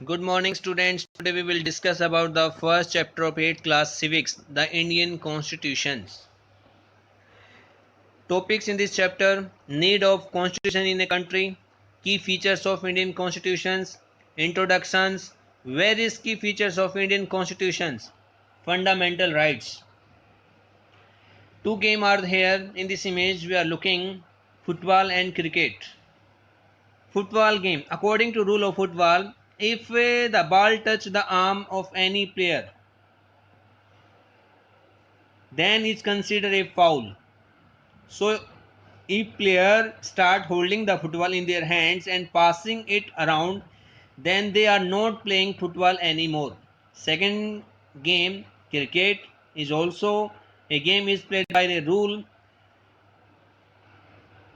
Good morning, students. Today we will discuss about the first chapter of 8th class civics, the Indian constitutions. Topics in this chapter: need of constitution in a country, key features of Indian constitutions, introductions, various key features of Indian constitutions, fundamental rights. Two games are here in this image. We are looking football and cricket. Football game. According to rule of football, if the ball touch the arm of any player, then it's considered a foul. So if player start holding the football in their hands and passing it around, then they are not playing football anymore. Second game, cricket, is also a game is played by a rule,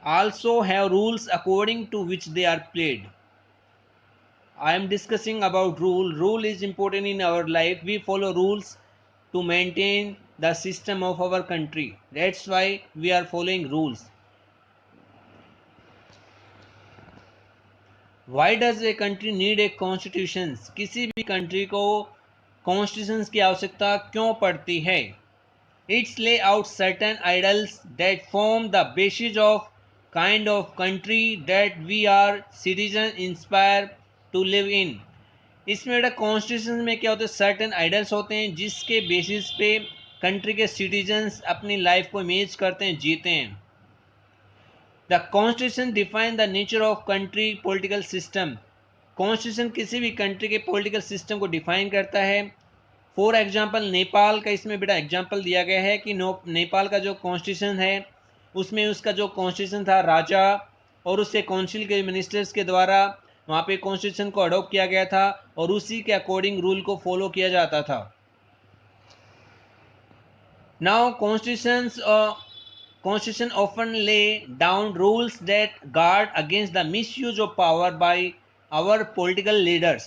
also have rules according to which they are played. I am discussing about rule. Rule is important in our life. We follow rules to maintain the system of our country. That's why we are following rules. Why does a country need a constitution? किसी भी country को constitution की आवश्यकता क्यों पड़ती है? It's lay out certain ideals that form the basis of kind of country that we are citizens inspire to live in. इसमें बेटा कॉन्स्टिट्यूशन में क्या होते हैं? सर्टेन आइडल्स होते हैं जिसके बेसिस पे कंट्री के सिटीजन्स अपनी लाइफ को इमेज करते हैं, जीते हैं. The constitution define the nature of country political system. Constitution किसी भी कंट्री के पॉलिटिकल सिस्टम को डिफाइन करता है. फॉर एग्जाम्पल नेपाल का इसमें बेटा एग्जाम्पल दिया गया है कि नेपाल का जो कॉन्स्टिट्यूशन है उसमें उसका जो कॉन्स्टिट्यूशन था राजा और उससे काउंसिल के मिनिस्टर्स के द्वारा वहाँ पे कॉन्स्टिट्यूशन को अडॉप्ट किया गया था और उसी के अकॉर्डिंग रूल को फॉलो किया जाता था. Now Constitution often lay down rules that guard against the misuse of power by our political leaders.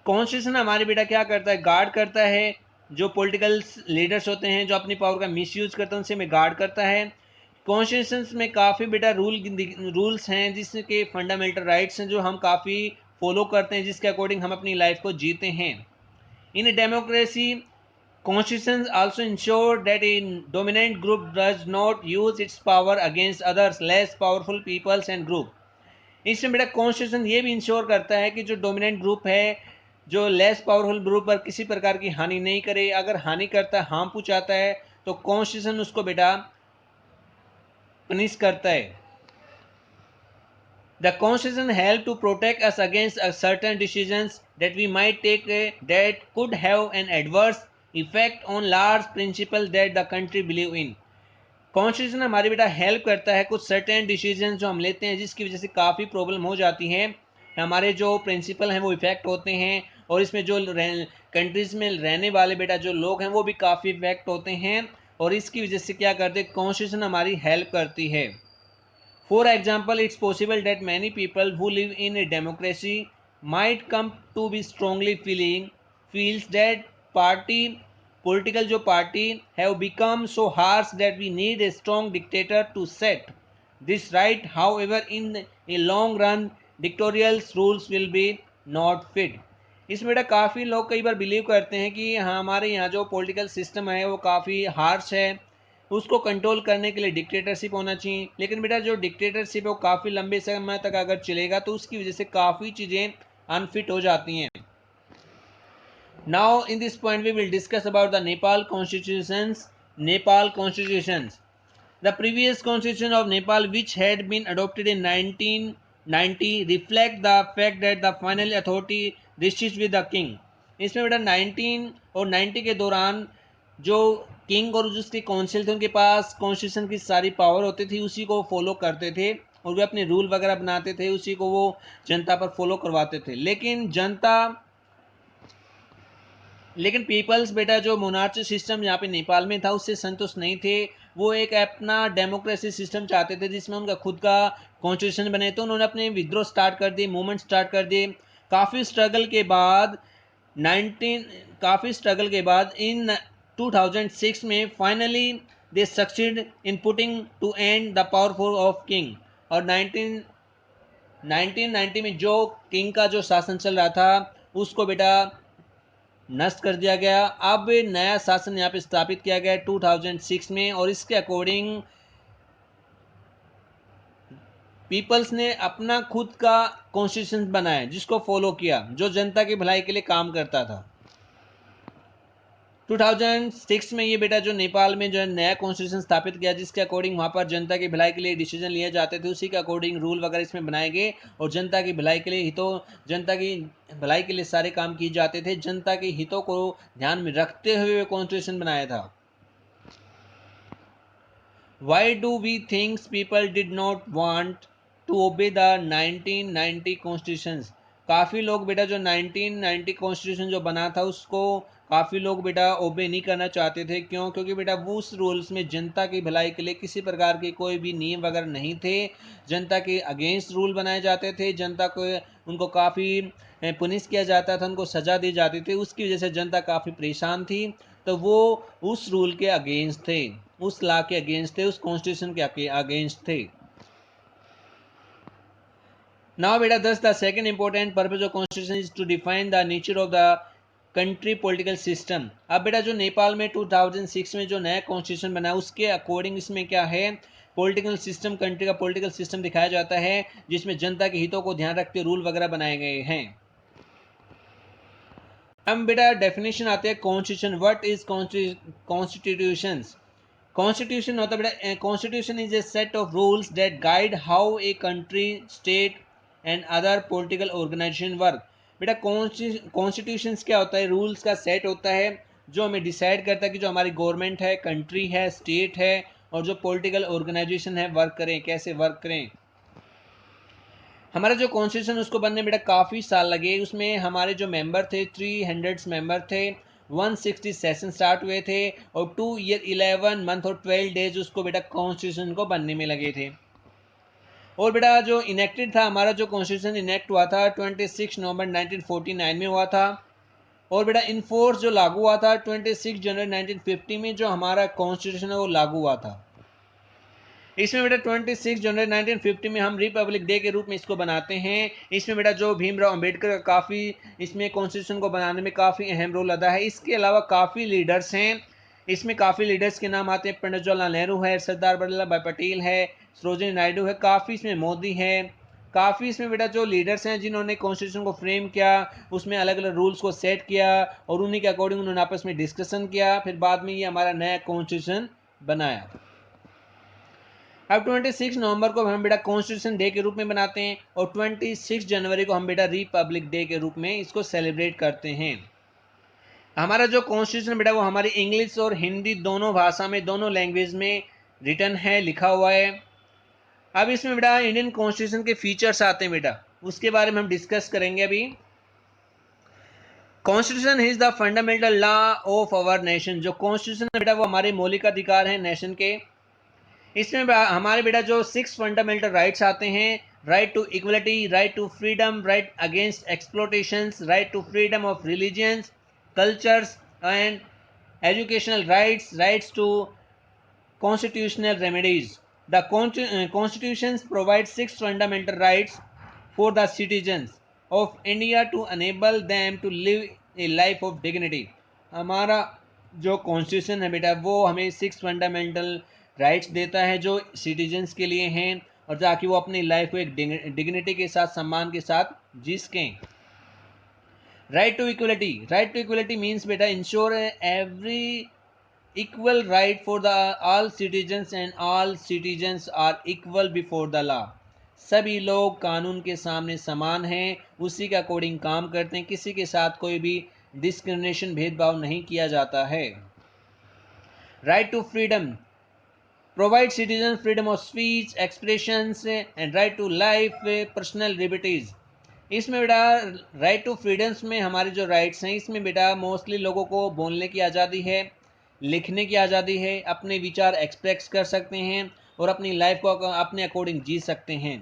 Constitution हमारे बेटा क्या करता है? गार्ड करता है. जो पॉलिटिकल लीडर्स होते हैं जो अपनी पावर का मिसयूज करते हैं उनसे हमें गार्ड करता है. कॉन्स्टिट्यूशन में काफ़ी बेटा रूल्स हैं जिसके फंडामेंटल राइट्स हैं जो हम काफ़ी फॉलो करते हैं, जिसके अकॉर्डिंग हम अपनी लाइफ को जीते हैं. In a democracy Constitutions also ensure that a dominant group does not use its power against others less powerful peoples and group. इसमें बेटा कॉन्स्टिट्यूशन ये भी इंश्योर करता है कि जो डोमिनेंट ग्रुप है जो लेस पावरफुल ग्रुप पर किसी प्रकार की हानि नहीं करे. अगर हानि करता है, हार्म पहुंचाता है, तो कॉन्स्टिट्यूशन उसको बेटा पनिश करता है. The Constitution help to protect us against certain decisions that we might take that could have an adverse effect on large principles that the country believe in. Constitution हमारी बेटा help करता है कुछ certain decision जो हम लेते हैं जिसकी वजह से काफ़ी प्रॉब्लम हो जाती है. हमारे जो प्रिंसिपल हैं वो इफेक्ट होते हैं और इसमें जो कंट्रीज़ में रहने वाले बेटा जो लोग हैं वो भी काफ़ी इफेक्ट होते हैं और इसकी वजह से क्या करते हैं? कॉन्स्टिट्यूशन हमारी हेल्प करती है. For example, it's possible that many people who live in a democracy might come to be strongly feels that political जो party have become so harsh that we need a strong dictator to set this right. However, in a long run, dictatorial rules will be not fit. इसमें बेटा काफ़ी लोग कई बार believe करते हैं कि हमारे यहाँ जो पॉलिटिकल सिस्टम है वो काफ़ी हार्श है, उसको कंट्रोल करने के लिए डिक्टेटरशिप होना चाहिए. लेकिन बेटा जो डिक्टेटरशिप है वो काफ़ी लंबे समय तक अगर चलेगा तो उसकी वजह से काफ़ी चीज़ें अनफिट हो जाती हैं. Now in this point we will discuss about the Nepal constitutions. Nepal constitutions. The previous constitution of Nepal which had been adopted in 1990 reflect the fact that the final authority rests with the king. इसमें बेटा 19 और 90 के दौरान जो king और जिसके council थे उनके पास कॉन्स्टिट्यूशन की सारी पावर होती थी, उसी को फॉलो करते थे और वे अपने रूल वगैरह बनाते थे, उसी को वो जनता पर फॉलो करवाते थे. लेकिन पीपल्स बेटा जो मोनार्ची सिस्टम यहाँ पे नेपाल में था उससे संतुष्ट नहीं थे. वो एक अपना डेमोक्रेसी सिस्टम चाहते थे जिसमें उनका खुद का कॉन्स्टिट्यूशन बने. तो उन्होंने अपने विद्रोह स्टार्ट कर दिए, मूवमेंट स्टार्ट कर दिए. काफ़ी स्ट्रगल के बाद इन 2006 में finally they succeed in putting to end the powerful of king. और 1990 में जो किंग का जो शासन चल रहा था उसको बेटा नष्ट कर दिया गया। अब नया शासन यहाँ पे स्थापित किया गया 2006 में, और इसके अकॉर्डिंग पीपल्स ने अपना खुद का कॉन्स्टिट्यूशन बनाया जिसको फॉलो किया, जो जनता की भलाई के लिए काम करता था। 2006 में ये बेटा जो नेपाल में जो है नया कॉन्स्टिट्यूशन स्थापित किया, जिसके अकॉर्डिंग वहाँ पर जनता की भलाई के लिए डिसीजन लिए जाते थे, उसी के अकॉर्डिंग रूल वगैरह इसमें बनाए गए, और जनता की भलाई के लिए हितों जनता की भलाई के लिए सारे काम किए जाते थे। जनता के हितों को ध्यान में रखते हुए कॉन्स्टिट्यूशन बनाया था। Why do we think people did not want to obey the 1990 constitutions? काफ़ी लोग बेटा जो 1990 कॉन्स्टिट्यूशन जो बना था उसको काफ़ी लोग बेटा ओबे नहीं करना चाहते थे। क्यों? क्योंकि बेटा वो उस रूल्स में जनता की भलाई के लिए किसी प्रकार के कोई भी नियम वगैरह नहीं थे। जनता के अगेंस्ट रूल बनाए जाते थे, जनता को उनको काफ़ी पुनिश किया जाता था, उनको सज़ा दी जाती थी। उसकी वजह से जनता काफ़ी परेशान थी, तो वो उस रूल के अगेंस्ट थे, उस लॉ के अगेंस्ट थे, उस कॉन्स्टिट्यूशन के अगेंस्ट थे। नाउ बेटा the second important purpose of constitution is to define the nature of the country political system. अब बेटा जो नेपाल में 2006 में जो नया कॉन्स्टिट्यूशन बना उसके अकॉर्डिंग इसमें क्या है, पॉलिटिकल सिस्टम, कंट्री का पॉलिटिकल सिस्टम दिखाया जाता है, जिसमें जनता के हितों को ध्यान रखते रूल वगैरह बनाए गए हैं। अब बेटा डेफिनेशन आते हैं constitution. What is constitution? Constitution होता है बेटा, constitution is a set of rules that guide how a country, state and other political organisation work. बेटा कॉन्स्टिट्यूशन क्या होता है? रूल्स का सेट होता है जो हमें डिसाइड करता है कि जो हमारी गवर्नमेंट है, कंट्री है, स्टेट है, और जो पॉलिटिकल ऑर्गेनाइजेशन है वर्क करें, कैसे वर्क करें। हमारा जो कॉन्स्टिट्यूशन उसको बनने बेटा काफ़ी साल लगे। उसमें हमारे जो मेंबर थे 300 मेंबर थे, 160 सेशन स्टार्ट हुए थे, और 2 ईयर 11 मंथ और 12 डेज उसको बेटा कॉन्स्टिट्यूशन को बनने में लगे थे। और बेटा जो इनेक्टेड था, हमारा जो कॉन्स्टिट्यूशन इनेक्ट हुआ था 26 नवंबर 1949 में हुआ था, और बेटा इनफोर्स जो लागू हुआ था 26 जनवरी 1950 में जो हमारा कॉन्स्टिट्यूशन है वो लागू हुआ था। इसमें बेटा 26 जनवरी 1950 में हम रिपब्लिक डे के रूप में इसको बनाते हैं। इसमें बेटा जो भीमराव अंबेडकर का काफ़ी इसमें कॉन्स्टिट्यूशन को बनाने में काफ़ी अहम रोल अदा है। इसके अलावा काफ़ी लीडर्स हैं, इसमें काफ़ी लीडर्स के नाम आते हैं। पंडित जवाहरलाल नेहरू है, सरदार वल्लभ भाई पटेल है, सरोजिनी नायडू है, काफ़ी इसमें मोदी है, काफ़ी इसमें बेटा जो लीडर्स हैं जिन्होंने कॉन्स्टिट्यूशन को फ्रेम किया, उसमें अलग अलग रूल्स को सेट किया, और उन्हीं के अकॉर्डिंग उन्होंने आपस में डिस्कशन किया, फिर बाद में ये हमारा नया कॉन्स्टिट्यूशन बनाया। अब 26 नवंबर को हम बेटा कॉन्स्टिट्यूशन डे के रूप में बनाते हैं, और 26 जनवरी को हम बेटा रिपब्लिक डे के रूप में इसको सेलिब्रेट करते हैं। हमारा जो कॉन्स्टिट्यूशन बेटा वो हमारी इंग्लिश और हिंदी दोनों भाषा में, दोनों लैंग्वेज में रिटन है, लिखा हुआ है। अब इसमें बेटा इंडियन कॉन्स्टिट्यूशन के फीचर्स आते हैं बेटा, उसके बारे में हम डिस्कस करेंगे अभी। Constitution is the fundamental law of our nation. जो कॉन्स्टिट्यूशन है बेटा वो हमारे मौलिक अधिकार हैं नेशन के। इसमें हमारे बेटा जो 6 फंडामेंटल राइट्स आते हैं: right to equality, right to freedom, right against exploitations, right to freedom of religions, cultures and educational rights, rights to constitutional remedies. The Constitution provides 6 fundamental rights for the citizens of India to enable them to live a life of dignity. हमारा जो constitution है बेटा वो हमें 6 fundamental rights देता है जो citizens के लिए हैं, और ताकि वो अपनी लाइफ को एक डिग्निटी के साथ, सम्मान के साथ जी सकें। Right to equality, right to equality means बेटा ensure every equal right for the all citizens and all citizens are equal before the law। सभी लोग कानून के सामने समान हैं, उसी के अकॉर्डिंग काम करते हैं, किसी के साथ कोई भी डिस्क्रिमिनेशन, भेदभाव नहीं किया जाता है। Right to freedom provide citizen freedom of speech, expressions and right to life, personal liberties. इसमें बेटा राइट टू फ्रीडम्स में हमारे जो राइट्स हैं, इसमें बेटा मोस्टली लोगों को बोलने की आज़ादी है, लिखने की आज़ादी है, अपने विचार एक्सप्रेस कर सकते हैं, और अपनी लाइफ को अपने अकॉर्डिंग जी सकते हैं।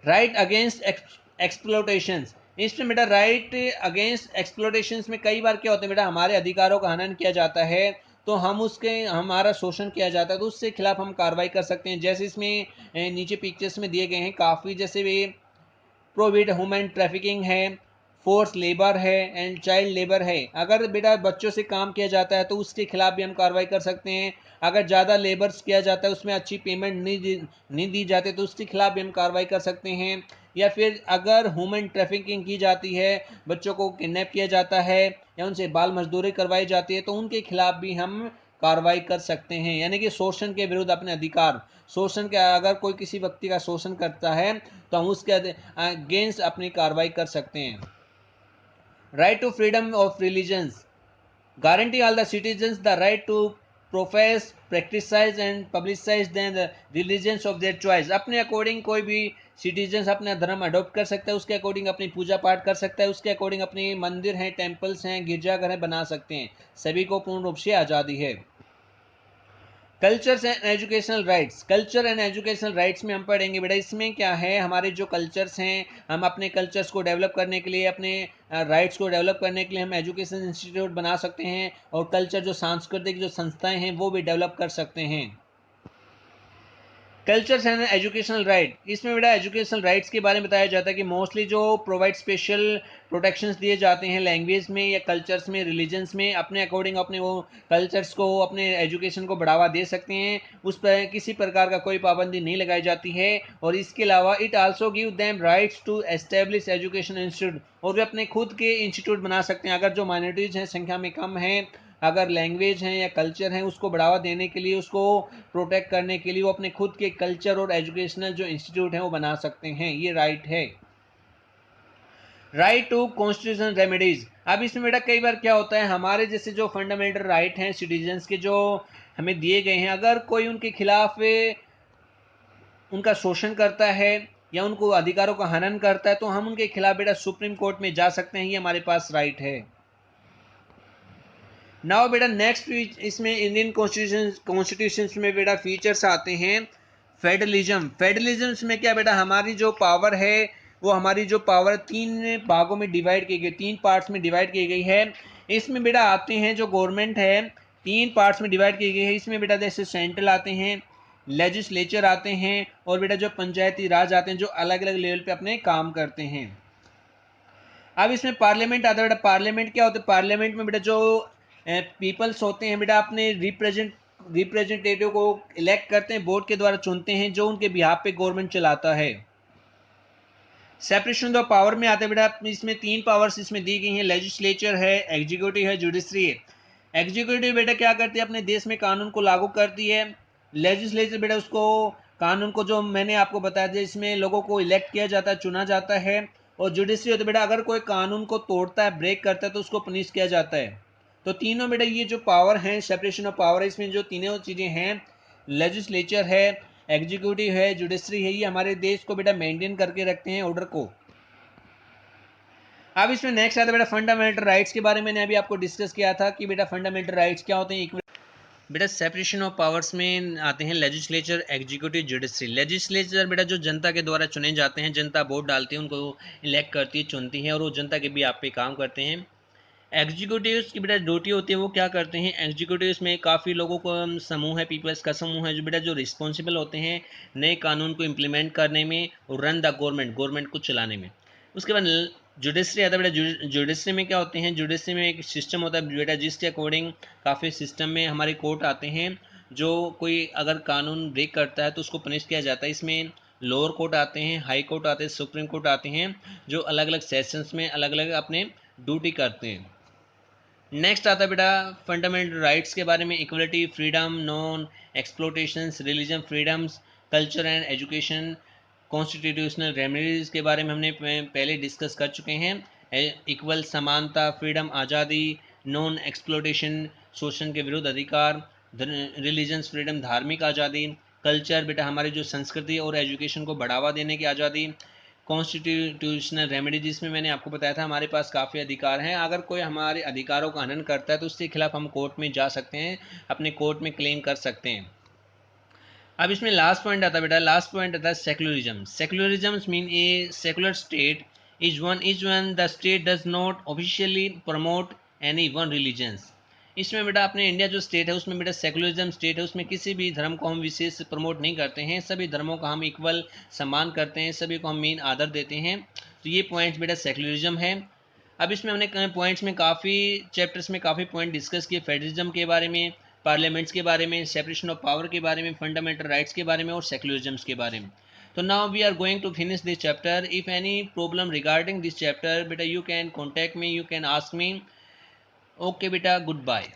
राइट अगेंस्ट एक्सप्लोटेशंस, इसमें बेटा राइट अगेंस्ट एक्सप्लोटेशंस में कई बार क्या होता है बेटा, हमारे अधिकारों का हनन किया जाता है, तो हम उसके हमारा शोषण किया जाता है तो उसके खिलाफ हम कार्रवाई कर सकते हैं। जैसे इसमें नीचे पिक्चर्स में दिए गए हैं काफ़ी, जैसे वे प्रोहिबिट ह्यूमन ट्रैफिकिंग है, फोर्स लेबर है एंड चाइल्ड लेबर है। अगर बेटा बच्चों से काम किया जाता है तो उसके खिलाफ भी हम कार्रवाई कर सकते हैं। अगर ज़्यादा लेबर्स किया जाता है, उसमें अच्छी पेमेंट नहीं दी जाती, तो उसके खिलाफ भी हम कार्रवाई कर सकते हैं। या फिर अगर ह्यूमन ट्रैफिकिंग की जाती है, बच्चों को किडनैप किया जाता है या उनसे बाल मजदूरी करवाई जाती है, तो उनके खिलाफ भी हम कार्रवाई कर सकते हैं। यानी कि शोषण के विरुद्ध अपने अधिकार, शोषण के अगर कोई किसी व्यक्ति का शोषण करता है तो हम उसके अगेंस्ट अपनी कार्रवाई कर सकते हैं। Right to freedom of religions guarantee all the citizens the right to profess, practice and publicize the religions of their choice। अपने अकॉर्डिंग कोई भी सिटीजन्स अपना धर्म अडॉप्ट कर सकता है, उसके अकॉर्डिंग अपनी पूजा पाठ कर सकता है, उसके अकॉर्डिंग अपने मंदिर हैं, टेम्पल्स हैं, गिरजाघर हैं बना सकते हैं। सभी को पूर्ण रूप से आज़ादी है। Cultures and educational rights, culture and educational rights में हम पढ़ेंगे बेटा इसमें क्या है, हमारे जो कल्चर्स हैं, हम अपने कल्चर्स को डेवलप करने के लिए, अपने राइट्स को डेवलप करने के लिए हम एजुकेशन इंस्टीट्यूट बना सकते हैं और कल्चर जो सांस्कृतिक जो संस्थाएं हैं वो भी डेवलप कर सकते हैं। कल्चर्स एंड एजुकेशनल राइट, इसमें बेटा एजुकेशनल राइट्स के बारे में बताया जाता है कि मोस्टली जो प्रोवाइड स्पेशल प्रोटेक्शंस दिए जाते हैं लैंग्वेज में या कल्चर्स में, रिलीजन्स में, अपने अकॉर्डिंग अपने वो कल्चर्स को, अपने एजुकेशन को बढ़ावा दे सकते हैं, उस पर किसी प्रकार का कोई पाबंदी नहीं लगाई जाती है। और इसके अलावा it also give them rights to establish education institute, और वे अपने खुद के इंस्टीट्यूट बना सकते हैं। अगर जो माइनॉरिटीज हैं, संख्या में कम हैं, अगर लैंग्वेज है या कल्चर है, उसको बढ़ावा देने के लिए, उसको प्रोटेक्ट करने के लिए वो अपने खुद के कल्चर और एजुकेशनल जो इंस्टीट्यूट हैं वो बना सकते हैं। ये राइट है। राइट टू कॉन्स्टिट्यूशन रेमेडीज, अब इसमें बेटा कई बार क्या होता है, हमारे जैसे जो फंडामेंटल राइट हैं सिटीजन्स के जो हमें दिए गए हैं, अगर कोई उनके खिलाफ उनका शोषण करता है या उनको अधिकारों का हनन करता है तो हम उनके खिलाफ बेटा सुप्रीम कोर्ट में जा सकते हैं। ये हमारे पास राइट है। नाउ बेटा नेक्स्ट इसमें इंडियन कॉन्स्टिट्यूशन में बेटा फीचर्स आते हैं फेडरलिज्म। फेडरलिज्म में क्या बेटा, हमारी जो पावर है वो हमारी जो पावर तीन भागों में डिवाइड की गई, तीन पार्ट्स में डिवाइड की गई है। इसमें बेटा आते हैं जो गवर्नमेंट है, तीन पार्ट्स में डिवाइड की गई है। इसमें बेटा जैसे सेंट्रल आते हैं, लेजिस्लेचर आते हैं और बेटा जो पंचायती राज आते हैं जो अलग अलग लेवल पे अपने काम करते हैं। अब इसमें पार्लियामेंट आता है बेटा। पार्लियामेंट क्या होता है, पार्लियामेंट में बेटा जो पीपल्स होते हैं बेटा अपने रिप्रेजेंटेटिव को इलेक्ट करते हैं, वोट के द्वारा चुनते हैं, जो उनके बिहाफ पे गवर्नमेंट चलाता है। सेपरेशन ऑफ पावर में आता है बेटा, इसमें तीन पावर्स इसमें दी गई हैं, लेजिस्लेचर है, एग्जीक्यूटिव है, जुडिशरी है। एग्जीक्यूटिव बेटा क्या करती है, अपने देश में कानून को लागू करती है। लेजिस्लेचर बेटा उसको कानून को, जो मैंने आपको बताया था, इसमें लोगों को इलेक्ट किया जाता है, चुना जाता है। और जुडिशरी होता है बेटा, अगर कोई कानून को तोड़ता है, ब्रेक करता है तो उसको पनिश किया जाता है। तो तीनों बेटा ये जो पावर है, सेपरेशन ऑफ पावर है, इसमें जो तीनों चीज़ें हैं, लेजिस्लेचर है, एग्जीक्यूटिव है, जुडिशरी है, ये हमारे देश को बेटा मेंटेन करके रखते हैं ऑर्डर को। अब इसमें नेक्स्ट आता है बेटा फंडामेंटल राइट्स के बारे में। मैंने अभी आपको डिस्कस किया था कि बेटा फंडामेंटल राइट्स क्या होते हैं। बेटा सेपरेशन ऑफ पावर्स में आते हैं लेजिस्लेचर, एग्जीक्यूटिव, जुडिशरी। लेजिस्लेचर बेटा जो जनता के द्वारा चुने जाते हैं, जनता वोट डालती है, उनको इलेक्ट करती है, चुनती है और वो जनता के भी आप पे काम करते हैं। एग्जीक्यूटिव्स की बेटा ड्यूटी होती है, वो क्या करते हैं, एग्जीक्यूटिव्स में काफ़ी लोगों को समूह है, पीपल्स का समूह है, जो बेटा जो रिस्पॉन्सिबल होते हैं नए कानून को इम्प्लीमेंट करने में और रन द गवर्नमेंट को चलाने में। उसके बाद जुडिशरी आता है बेटा। जुडिशरी में क्या होते हैं, जुडिशरी में एक सिस्टम होता है बेटा, जिसके अकॉर्डिंग काफ़ी सिस्टम में हमारे कोर्ट आते हैं, जो कोई अगर कानून ब्रेक करता है तो उसको पनिश किया जाता है। इसमें लोअर कोर्ट आते हैं, हाई कोर्ट आते हैं, सुप्रीम कोर्ट आते हैं, जो अलग अलग सेशंस में अलग अलग अपने ड्यूटी करते हैं। नेक्स्ट आता है बेटा फंडामेंटल राइट्स के बारे में। Equality, freedom, non exploitations, religion freedoms, culture and education, constitutional remedies के बारे में हमने पहले डिस्कस कर चुके हैं। इक्वल, समानता, फ्रीडम, आज़ादी, नॉन एक्सप्लोटेशन, शोषण के विरुद्ध अधिकार, रिलीजन्स फ्रीडम, धार्मिक आज़ादी, कल्चर बेटा हमारी जो संस्कृति और एजुकेशन को बढ़ावा देने की आज़ादी, कॉन्स्टिट्यूशनल रेमेडी जिसमें मैंने आपको बताया था हमारे पास काफ़ी अधिकार हैं, अगर कोई हमारे अधिकारों का हनन करता है तो उसके खिलाफ हम कोर्ट में जा सकते हैं, अपने कोर्ट में क्लेम कर सकते हैं। अब इसमें लास्ट पॉइंट आता है बेटा, लास्ट पॉइंट आता है secularism. Secularism mean a secular state is one the state does not officially promote any one religions. इसमें बेटा अपने इंडिया जो स्टेट है उसमें बेटा सेकुलरिज्म स्टेट है, उसमें किसी भी धर्म को हम विशेष प्रमोट नहीं करते हैं, सभी धर्मों का हम इक्वल सम्मान करते हैं, सभी को हम मेन आदर देते हैं। तो ये पॉइंट्स बेटा सेकुलरिज्म है। अब इसमें हमने पॉइंट्स में काफ़ी चैप्टर्स में काफ़ी पॉइंट डिस्कस किए, फेडरलिज्म के बारे में, पार्लियामेंट्स के बारे में, सेपरेशन ऑफ पावर के बारे में, फंडामेंटल राइट्स के बारे में और सेकुलरिज्म्स के बारे में। So now we are going to finish this chapter. If any problem regarding this chapter, beta you can contact me, you can ask me. Okay beta, goodbye.